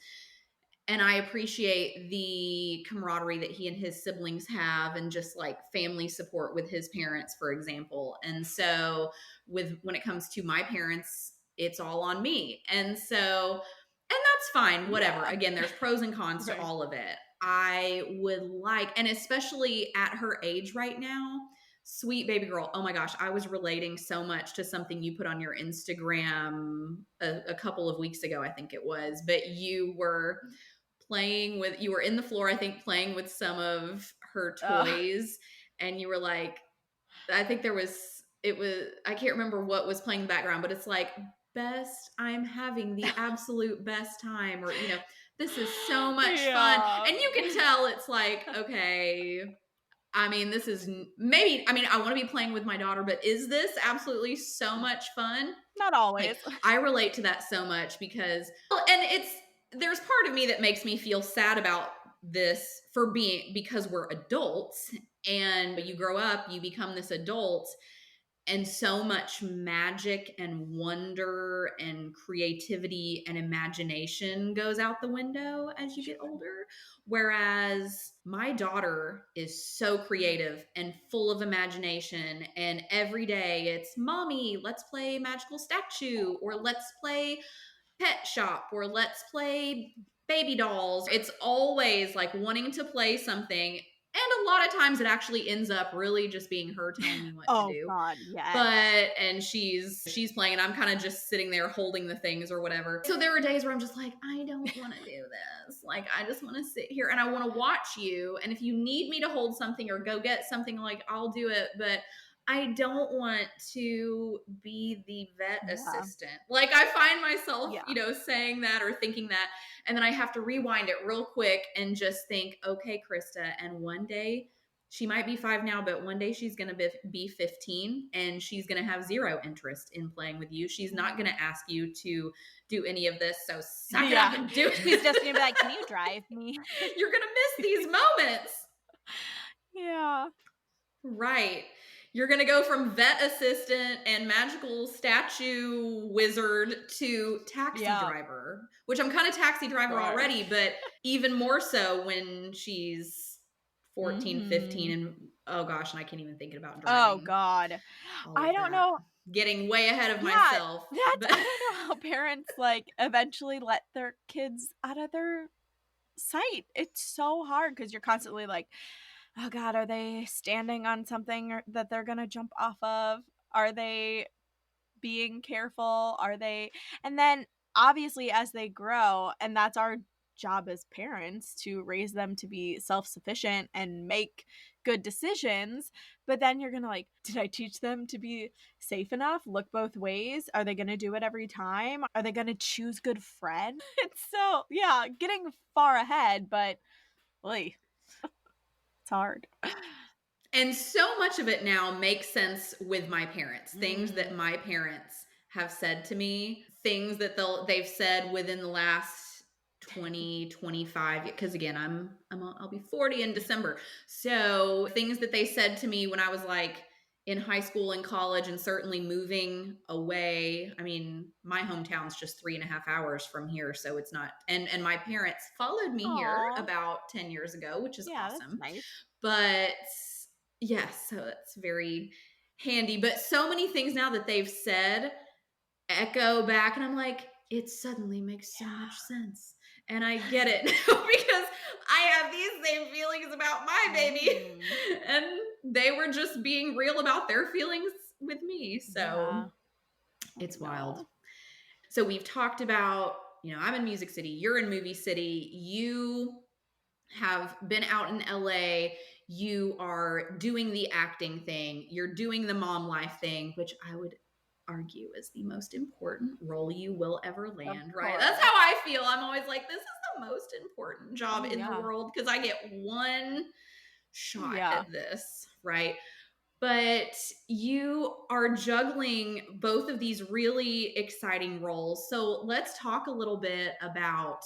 and I appreciate the camaraderie that he and his siblings have, and just like family support with his parents, for example. And so when it comes to my parents, it's all on me. And that's fine, whatever. Yeah. Again, there's pros and cons to all of it. I would like, and especially at her age right now, Sweet baby girl. Oh my gosh, I was relating so much to something you put on your Instagram a couple of weeks ago, I think it was. But you were you were in the floor, I think, playing with some of her toys. And you were like, I think I can't remember what was playing in the background, but it's like, I'm having the absolute best time. Or, this is so much fun. And you can tell it's like, okay, I mean, this is I want to be playing with my daughter, but is this absolutely so much fun? Not always. Like, I relate to that so much because, there's part of me that makes me feel sad about this because we're adults, and you grow up, you become this adult, and so much magic and wonder and creativity and imagination goes out the window as you get older. Whereas my daughter is so creative and full of imagination. And every day it's, Mommy, let's play magical statue, or let's play pet shop, or let's play baby dolls. It's always like wanting to play something. And a lot of times it actually ends up really just being her telling me what to do. Oh God, yes. And she's playing, and I'm kind of just sitting there holding the things or whatever. So there were days where I'm just like, I don't want to do this. Like, I just want to sit here and I want to watch you. And if you need me to hold something or go get something, like, I'll do it. But I don't want to be the vet assistant. Like, I find myself, saying that or thinking that. And then I have to rewind it real quick and just think, okay, Krista, and one day, she might be 5 now, but one day she's going to be 15, and she's going to have zero interest in playing with you. She's not going to ask you to do any of this. So suck it up and do it. She's just going to be like, can you drive me? You're going to miss these moments. Yeah. Right. You're going to go from vet assistant and magical statue wizard to taxi driver, which I'm kind of taxi driver already, but even more so when she's 14, 15, and oh gosh, and I can't even think about driving. Oh God. I don't know. Getting way ahead of myself. I don't know how parents eventually let their kids out of their sight. It's so hard because you're constantly like, oh God, are they standing on something that they're going to jump off of? Are they being careful? And then obviously as they grow, and that's our job as parents, to raise them to be self-sufficient and make good decisions. But then you're going to did I teach them to be safe enough? Look both ways. Are they going to do it every time? Are they going to choose good friends? It's so, getting far ahead, but it's hard. And so much of it now makes sense with my parents. Things that my parents have said to me, things that they've said within the last 20, 25, because again, I'll be 40 in December. So things that they said to me when I was in high school and college, and certainly moving away. I mean, my hometown's just 3.5 hours from here. So it's not, and my parents followed me here about 10 years ago, which is awesome. That's nice. But yes, so it's very handy. But so many things now that they've said echo back, and I'm like, it suddenly makes so much sense. And I get it now because I have these same feelings about my baby. And they were just being real about their feelings with me. So it's wild. So we've talked about, I'm in Music City, you're in Movie City, you have been out in LA, you are doing the acting thing, you're doing the mom life thing, which I would argue is the most important role you will ever land, right? That's how I feel. I'm always like, this is the most important job in the world because I get one shot at this, right? But you are juggling both of these really exciting roles. So let's talk a little bit about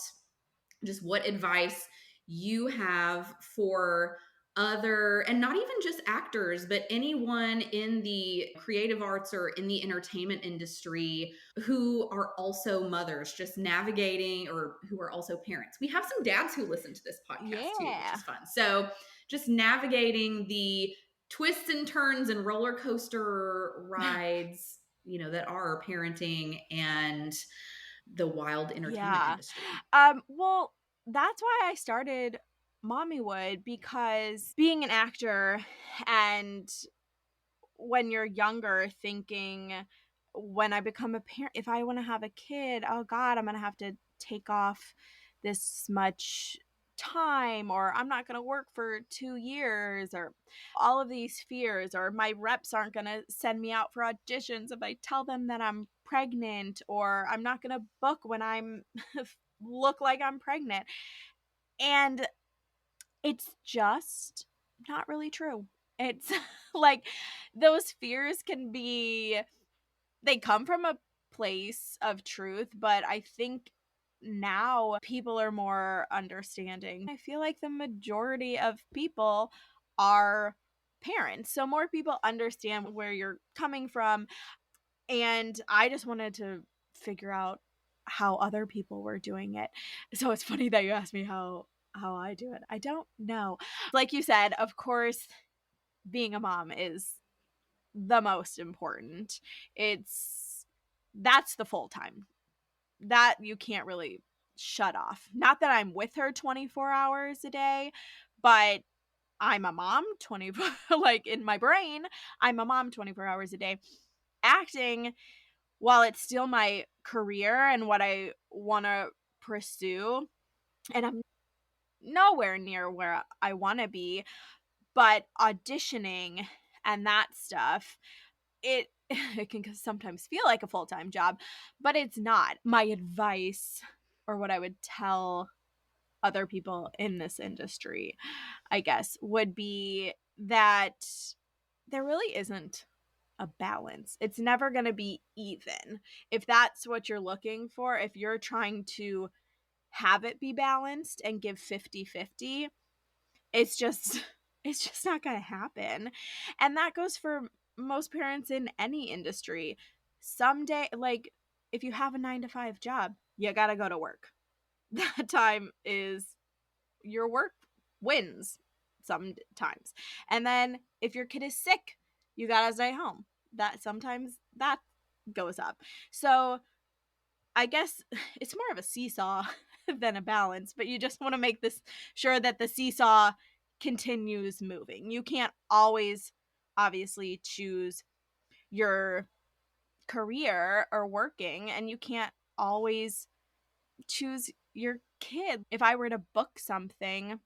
just what advice you have for other, and not even just actors, but anyone in the creative arts or in the entertainment industry who are also mothers, just navigating, or who are also parents. We have some dads who listen to this podcast too, which is fun. So just navigating the twists and turns and roller coaster rides, that are parenting and the wild entertainment industry. Well, that's why I started Mommywood, because being an actor and when you're younger thinking, when I become a parent, if I want to have a kid, oh God, I'm going to have to take off this much time, or I'm not going to work for 2 years, or all of these fears, or my reps aren't going to send me out for auditions if I tell them that I'm pregnant, or I'm not going to book when I'm look like I'm pregnant. And it's just not really true. It's like those fears they come from a place of truth, but I think now people are more understanding. I feel like the majority of people are parents, so more people understand where you're coming from. And I just wanted to figure out how other people were doing it. So it's funny that you asked me how I do it. I don't know. Like you said, of course, being a mom is the most important. That's the full time. That you can't really shut off. Not that I'm with her 24 hours a day, but I'm a mom 24 like in my brain, I'm a mom 24 hours a day. Acting, while it's still my career and what I want to pursue, and I'm nowhere near where I want to be, but auditioning and that stuff, it it can sometimes feel like a full-time job, but it's not. My advice, or what I would tell other people in this industry, I guess, would be that there really isn't a balance. It's never going to be even. If that's what you're looking for, if you're trying to have it be balanced and give 50-50, it's just it's just not going to happen. And that goes for most parents in any industry. Someday, like, if you have a 9 to 5 job, you got to go to work. That time is your work wins sometimes. And then if your kid is sick, you got to stay home. That sometimes that goes up. So I guess it's more of a seesaw than a balance, but you just want to make this sure that the seesaw continues moving. You can't always obviously choose your career or working, and you can't always choose your kid. If I were to book something,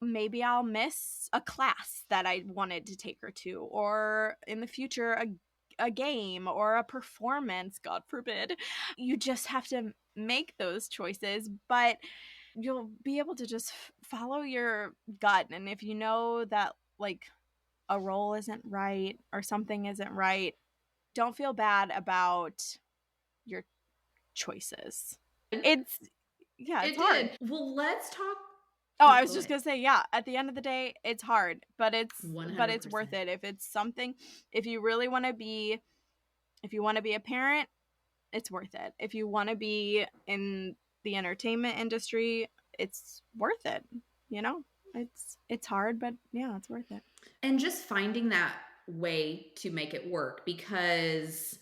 maybe I'll miss a class that I wanted to take her to, or in the future, a game or a performance, God forbid. You just have to make those choices, but you'll be able to just follow your gut. And if you know that, like, a role isn't right or something isn't right, don't feel bad about your choices. It's, yeah, it's hard. Well, let's talk. Oh, I was just gonna say, yeah, at the end of the day, it's hard, but it's 100%. worth it. If it's something, if you really want to be, if you want to be a parent, it's worth it. If you want to be in the entertainment industry, it's worth it. You know, it's hard, but yeah, it's worth it. And just finding that way to make it work, because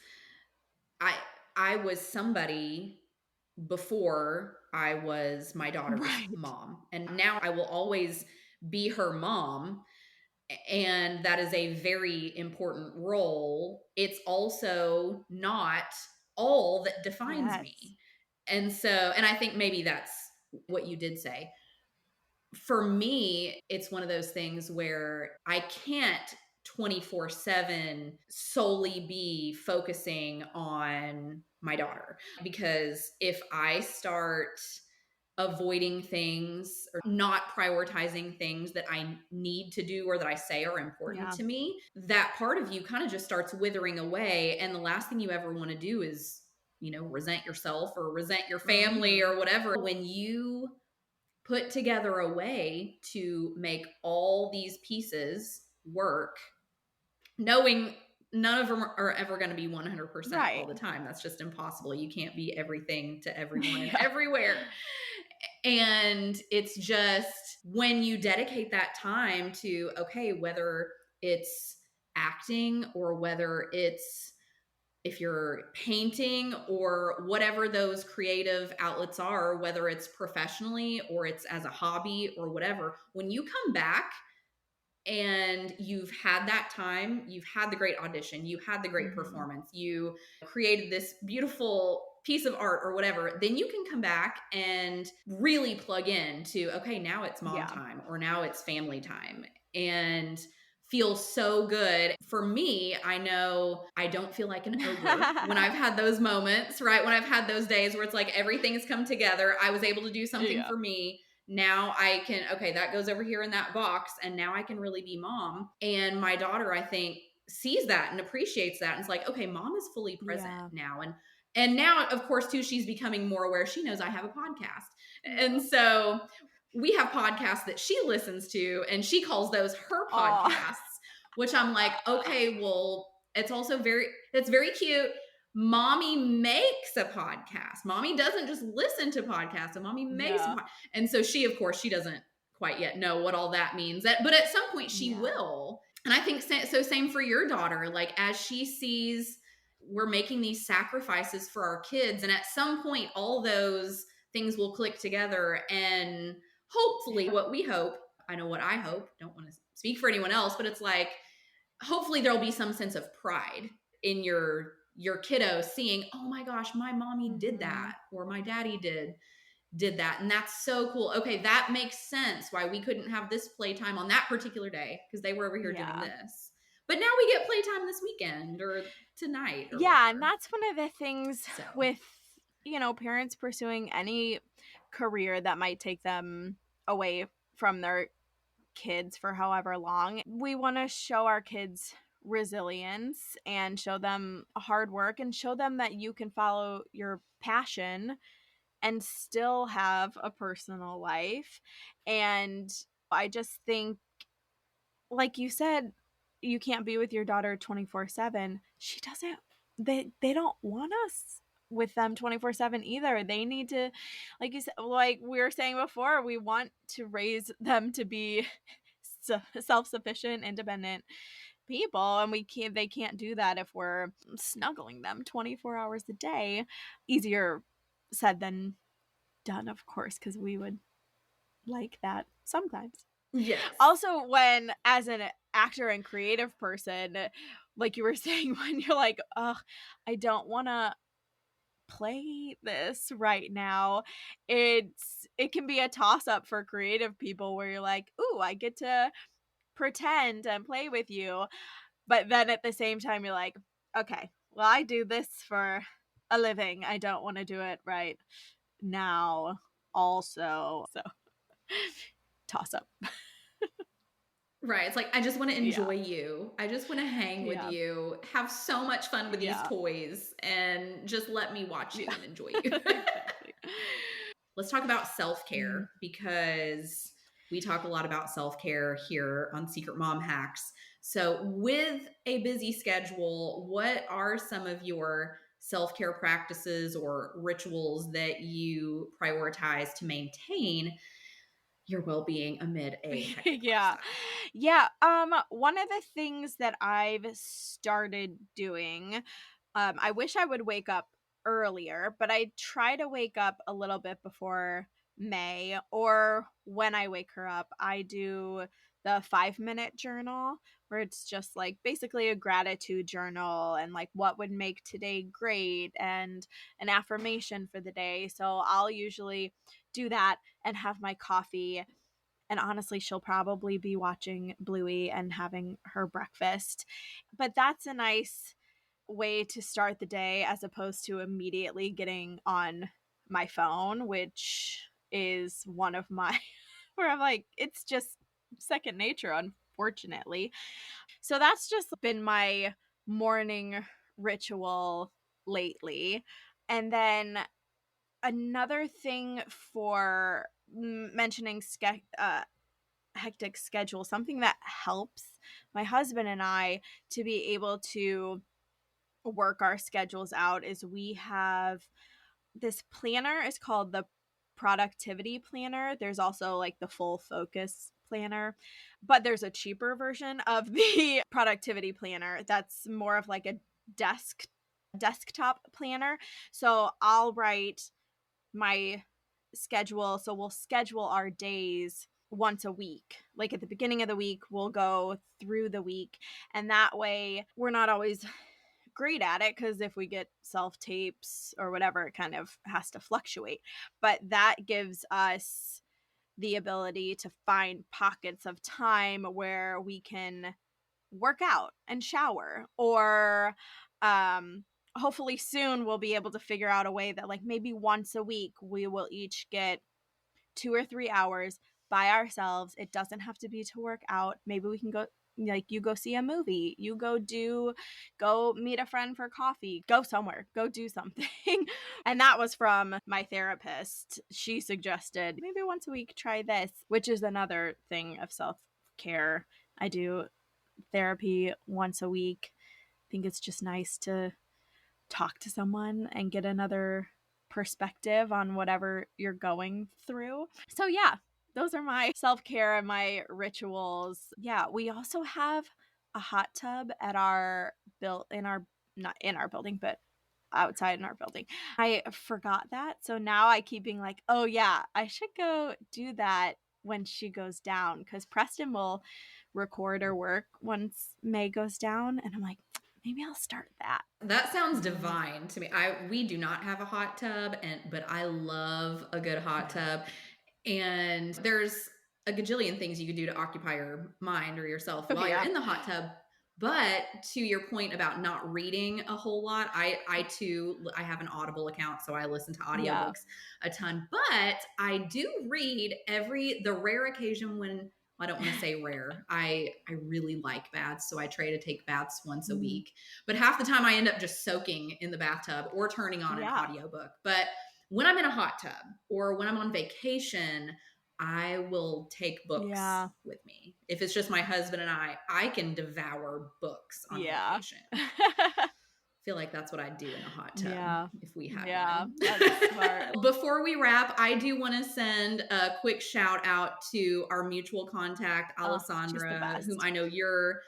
I was somebody before I was my daughter's mom, and now I will always be her mom, and that is a very important role. It's also not all that defines me. And so, and I think maybe that's what you did say. For me, it's one of those things where I can't 24/7 solely be focusing on my daughter, because if I start avoiding things or not prioritizing things that I need to do or that I say are important to me, that part of you kind of just starts withering away. And the last thing you ever want to do is, resent yourself or resent your family or whatever. When you put together a way to make all these pieces work, knowing none of them are ever going to be 100% all the time. That's just impossible. You can't be everything to everyone everywhere. And it's just when you dedicate that time to, okay, whether it's acting or whether it's, if you're painting or whatever those creative outlets are, whether it's professionally or it's as a hobby or whatever, when you come back and you've had that time, you've had the great audition, you had the great performance, you created this beautiful piece of art or whatever, then you can come back and really plug in to, okay, now it's mom time or now it's family time, and feel so good. For me, I know I don't feel like an ogre when I've had those moments, right? When I've had those days where it's like everything has come together. I was able to do something for me. Now I can, okay, that goes over here in that box, and now I can really be mom. And my daughter, I think, sees that and appreciates that, and it's like, okay, mom is fully present now. And now, of course, too, she's becoming more aware. She knows I have a podcast. And so we have podcasts that she listens to, and she calls those her podcasts, which I'm like, okay, well, it's very cute. Mommy makes a podcast. Mommy doesn't just listen to podcasts, and mommy makes a podcast. And so she, of course, she doesn't quite yet know what all that means. But at some point she will. And I think so. Same for your daughter. Like, as she sees we're making these sacrifices for our kids, and at some point all those things will click together, and hopefully what we hope, I know what I hope, don't want to speak for anyone else, but it's like, hopefully there'll be some sense of pride in your kiddo seeing, oh my gosh, my mommy did that, or my daddy did that. And that's so cool. Okay, that makes sense why we couldn't have this playtime on that particular day, because they were over here doing this. But now we get playtime this weekend or tonight. Or whatever. And that's one of the things with, parents pursuing any career that might take them away from their kids for however long. We want to show our kids resilience and show them hard work and show them that you can follow your passion and still have a personal life. And I just think, like you said, you can't be with your daughter 24/7. She doesn't, they don't want us with them 24/7 either. They need to, like you said, like we were saying before, we want to raise them to be self-sufficient, independent people, and they can't do that if we're snuggling them 24 hours a day. Easier said than done, of course, because we would like that sometimes. Yes. Also, when as an actor and creative person, like you were saying, when you're like, oh, I don't want to play this right now, it can be a toss-up for creative people where you're like, ooh, I get to pretend and play with you, but then at the same time you're like, okay, well, I do this for a living, I don't want to do it right now also. So toss up. Right. It's like, I just want to enjoy you. I just want to hang with you, have so much fun with these toys, and just let me watch you and enjoy you. Exactly. Let's talk about self-care, because we talk a lot about self-care here on Secret Mom Hacks. So with a busy schedule, what are some of your self-care practices or rituals that you prioritize to maintain your well-being amid a hectic lifestyle? One of the things that I've started doing, I wish I would wake up earlier, but I try to wake up a little bit before May, or when I wake her up, I do the 5-minute journal, where it's just like basically a gratitude journal and like what would make today great and an affirmation for the day. So I'll usually do that and have my coffee. And honestly, she'll probably be watching Bluey and having her breakfast. But that's a nice way to start the day, as opposed to immediately getting on my phone, which is one of my, where I'm like, it's just second nature, unfortunately. So that's just been my morning ritual lately. And then another thing for mentioning hectic schedule, something that helps my husband and I to be able to work our schedules out, is we have this planner. It's called the productivity planner. There's also like the full focus planner, but there's a cheaper version of the productivity planner that's more of like a desktop planner. So I'll write my schedule. So we'll schedule our days once a week. Like at the beginning of the week, we'll go through the week. And that way we're not always great at it, because if we get self-tapes or whatever, it kind of has to fluctuate. But that gives us the ability to find pockets of time where we can work out and shower, or hopefully soon we'll be able to figure out a way that like maybe once a week we will each get 2 or 3 hours by ourselves. It doesn't have to be to work out. Maybe we can go, like, you go see a movie, you go meet a friend for coffee, go somewhere, go do something. And that was from my therapist. She suggested maybe once a week try this, which is another thing of self-care. I do therapy once a week. I think it's just nice to talk to someone and get another perspective on whatever you're going through. So yeah, those are my self-care and my rituals. Yeah, we also have a hot tub at our not in our building, but outside in our building. I forgot that. So now I keep being like, oh yeah, I should go do that when she goes down, because Preston will record her work once May goes down. And I'm like, maybe I'll start that. That sounds divine to me. We do not have a hot tub, but I love a good hot tub. And there's a gajillion things you could do to occupy your mind or yourself while you're in the hot tub. But to your point about not reading a whole lot, I too have an Audible account, so I listen to audiobooks a ton. But I do read the rare occasion when, I don't want to say rare. I really like baths, so I try to take baths once a week. But half the time I end up just soaking in the bathtub or turning on an audiobook. But when I'm in a hot tub or when I'm on vacation, I will take books with me. If it's just my husband and I can devour books on vacation. I feel like that's what I'd do in a hot tub if we had one. That's smart. Before we wrap, I do want to send a quick shout out to our mutual contact, Alessandra, whom I know you're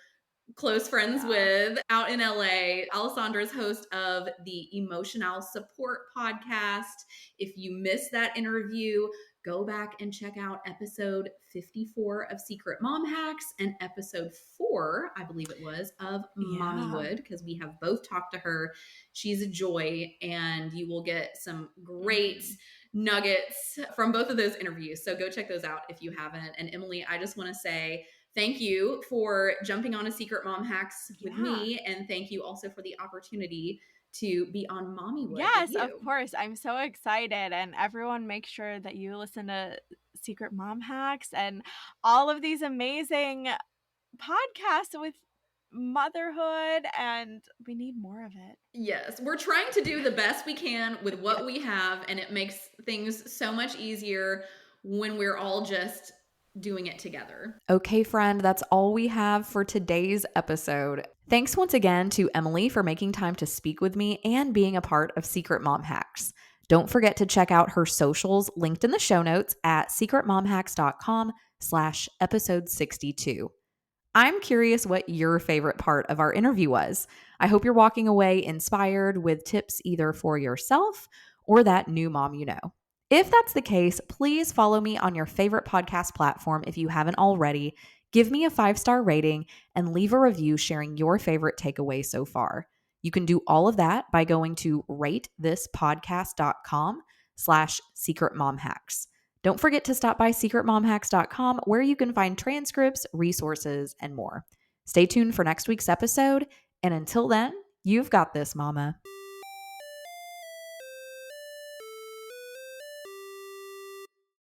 close friends with out in LA. Alessandra is host of the Emotional Support podcast. If you missed that interview, go back and check out episode 54 of Secret Mom Hacks and episode 4, I believe it was, of Mommyhood, because we have both talked to her. She's a joy, and you will get some great nuggets from both of those interviews. So go check those out if you haven't. And Emily, I just want to say thank you for jumping on a Secret Mom Hacks with me, and thank you also for the opportunity to be on Mommywood. Yes, of course. I'm so excited. And everyone, make sure that you listen to Secret Mom Hacks and all of these amazing podcasts with motherhood, and we need more of it. Yes, we're trying to do the best we can with what we have, and it makes things so much easier when we're all just doing it together. Okay, friend, that's all we have for today's episode. Thanks once again to Emily for making time to speak with me and being a part of Secret Mom Hacks. Don't forget to check out her socials linked in the show notes at secretmomhacks.com/episode 62. I'm curious what your favorite part of our interview was. I hope you're walking away inspired with tips either for yourself or that new mom you know. If that's the case, please follow me on your favorite podcast platform if you haven't already. Give me a 5-star rating and leave a review sharing your favorite takeaway so far. You can do all of that by going to ratethispodcast.com/secretmomhacks. Don't forget to stop by secretmomhacks.com, where you can find transcripts, resources, and more. Stay tuned for next week's episode, and until then, you've got this, mama.